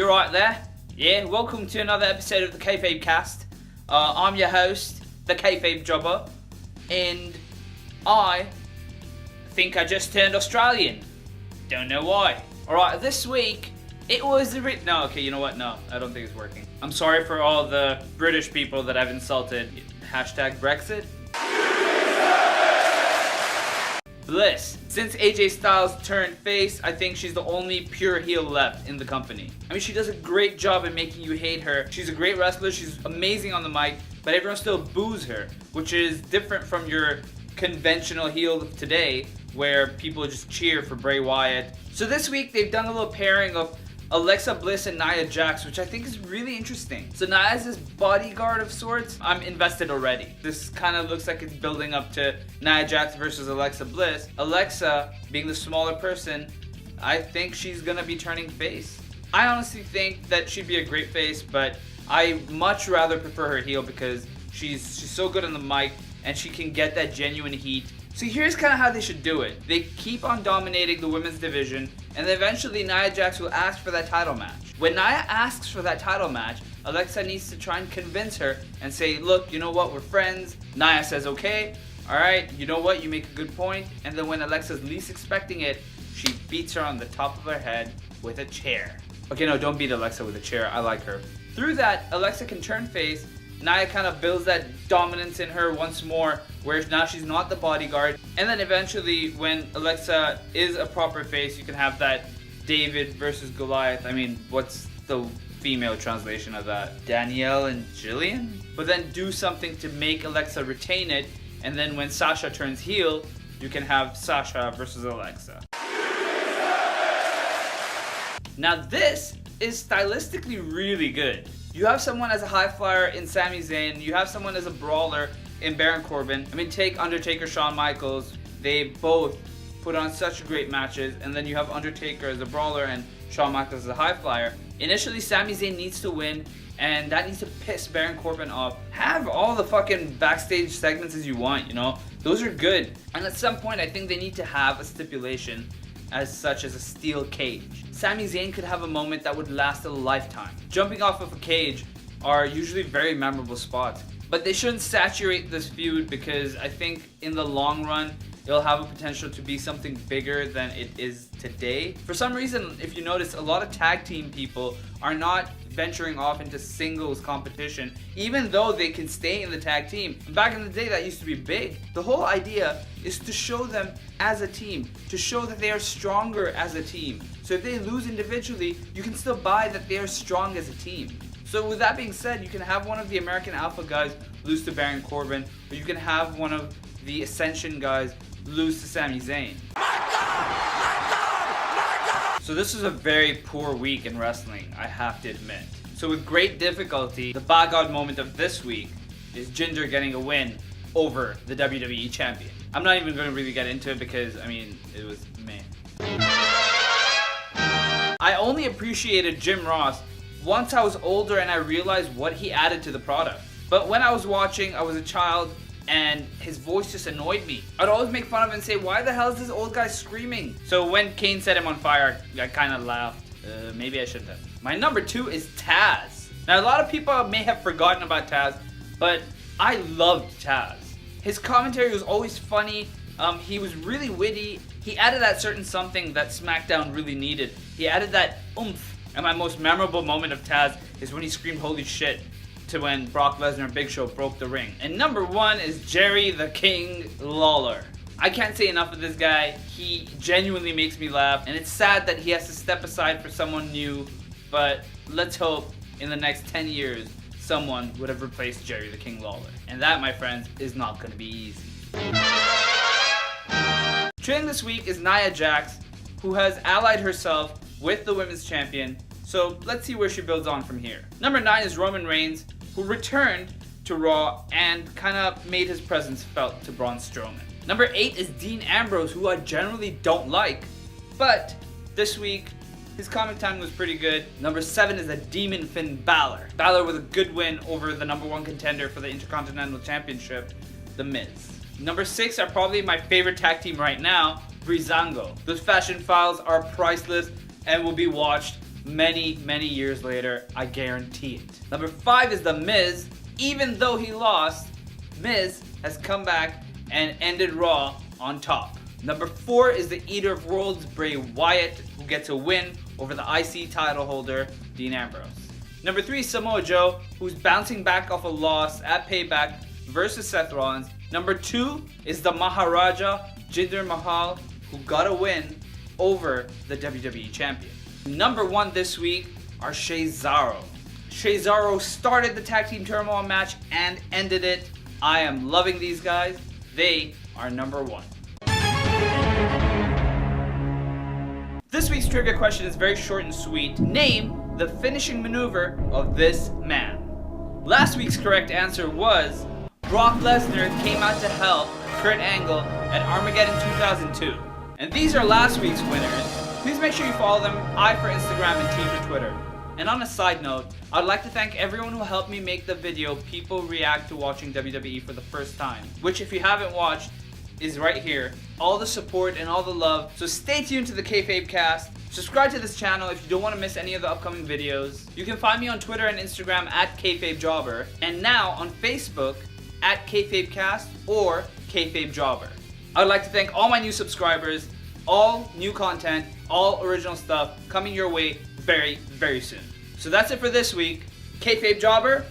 You're right there. Yeah, welcome to another episode of the KayfabeKast. I'm your host, the Kayfabe Jobber, and I think I just turned Australian. Don't know why. Alright, this week, it was no, okay, you know what? No, I don't think it's working. I'm sorry for all the British people that I've insulted. Hashtag Brexit. Bliss. Since AJ Styles turned face, I think she's the only pure heel left in the company. I mean, she does a great job in making you hate her. She's a great wrestler, she's amazing on the mic, but everyone still boos her, which is different from your conventional heel of today, where people just cheer for Bray Wyatt. So this week, they've done a little pairing of Alexa Bliss and Nia Jax, which I think is really interesting. So Nia's this bodyguard of sorts. I'm invested already. This kind of looks like it's building up to Nia Jax versus Alexa Bliss. Alexa, being the smaller person, I think she's gonna be turning face. I honestly think that she'd be a great face, but I much rather prefer her heel because she's so good on the mic and she can get that genuine heat. So here's kind of how they should do it. They keep on dominating the women's division, and then eventually Nia Jax will ask for that title match. When Nia asks for that title match, Alexa needs to try and convince her and say, look, you know what, we're friends. Nia says, okay, alright, you know what, you make a good point. And then when Alexa's least expecting it, she beats her on the top of her head with a chair. Okay, no, don't beat Alexa with a chair, I like her. Through that, Alexa can turn face. Nia kind of builds that dominance in her once more, where now she's not the bodyguard. And then eventually, when Alexa is a proper face, you can have that David versus Goliath. I mean, what's the female translation of that? Danielle and Jillian? But then do something to make Alexa retain it, and then when Sasha turns heel, you can have Sasha versus Alexa. Now this is stylistically really good. You have someone as a high flyer in Sami Zayn, you have someone as a brawler in Baron Corbin. I mean, take Undertaker, Shawn Michaels. They both put on such great matches, and then you have Undertaker as a brawler and Shawn Michaels as a high flyer. Initially, Sami Zayn needs to win, and that needs to piss Baron Corbin off. Have all the fucking backstage segments as you want, you know? Those are good. And at some point, I think they need to have a stipulation as such as a steel cage. Sami Zayn could have a moment that would last a lifetime. Jumping off of a cage are usually very memorable spots, but they shouldn't saturate this feud because I think in the long run, it'll have a potential to be something bigger than it is today. For some reason, if you notice, a lot of tag team people are not venturing off into singles competition, even though they can stay in the tag team. Back in the day, that used to be big. The whole idea is to show them as a team, to show that they are stronger as a team. So if they lose individually, you can still buy that they are strong as a team. So with that being said, you can have one of the American Alpha guys lose to Baron Corbin, or you can have one of the Ascension guys lose to Sami Zayn. So this is a very poor week in wrestling, I have to admit. So with great difficulty, the Gawd moment of this week is Jinder getting a win over the WWE champion. I'm not even going to really get into it because, I mean, it was meh. I only appreciated Jim Ross once I was older and I realized what he added to the product. But when I was watching, I was a child, and his voice just annoyed me. I'd always make fun of him and say, why the hell is this old guy screaming? So when Kane set him on fire, I kind of laughed. Maybe I shouldn't have. My number 2 is Taz. Now a lot of people may have forgotten about Taz, but I loved Taz. His commentary was always funny. He was really witty. He added that certain something that SmackDown really needed. He added that oomph. And my most memorable moment of Taz is when he screamed holy shit to when Brock Lesnar and Big Show broke the ring. And number 1 is Jerry the King Lawler. I can't say enough of this guy. He genuinely makes me laugh, and it's sad that he has to step aside for someone new, but let's hope in the next 10 years someone would have replaced Jerry the King Lawler. And that, my friends, is not going to be easy. Trailing this week is Nia Jax, who has allied herself with the women's champion. So let's see where she builds on from here. Number 9 is Roman Reigns, who returned to Raw and kind of made his presence felt to Braun Strowman. Number 8 is Dean Ambrose, who I generally don't like, but this week his comic time was pretty good. Number 7 is the Demon Finn Balor. Balor with a good win over the number 1 contender for the Intercontinental Championship, The Miz. Number 6 are probably my favorite tag team right now, Breezango. Those fashion files are priceless and will be watched many, many years later. I guarantee it. Number 5 is The Miz. Even though he lost, Miz has come back and ended Raw on top. Number 4 is the Eater of Worlds, Bray Wyatt, who gets a win over the IC title holder, Dean Ambrose. Number 3 is Samoa Joe, who's bouncing back off a loss at Payback versus Seth Rollins. Number 2 is the Maharaja, Jinder Mahal, who got a win over the WWE Champion. Number 1 this week are Cesaro. Cesaro started the Tag Team Turmoil match and ended it. I am loving these guys. They are number 1. This week's trivia question is very short and sweet. Name the finishing maneuver of this man. Last week's correct answer was Brock Lesnar came out to help Kurt Angle at Armageddon 2002. And these are last week's winners. Please make sure you follow them, I for Instagram and T for Twitter. And on a side note, I'd like to thank everyone who helped me make the video People React to Watching WWE for the First Time, which if you haven't watched, is right here. All the support and all the love. So stay tuned to the KayfabeKast. Subscribe to this channel if you don't want to miss any of the upcoming videos. You can find me on Twitter and Instagram at Kayfabe Jobber, and now on Facebook at KayfabeKast or Kayfabe Jobber. I'd like to thank all my new subscribers, all new content, all original stuff coming your way very, very soon. So that's it for this week. Kayfabe Jobber,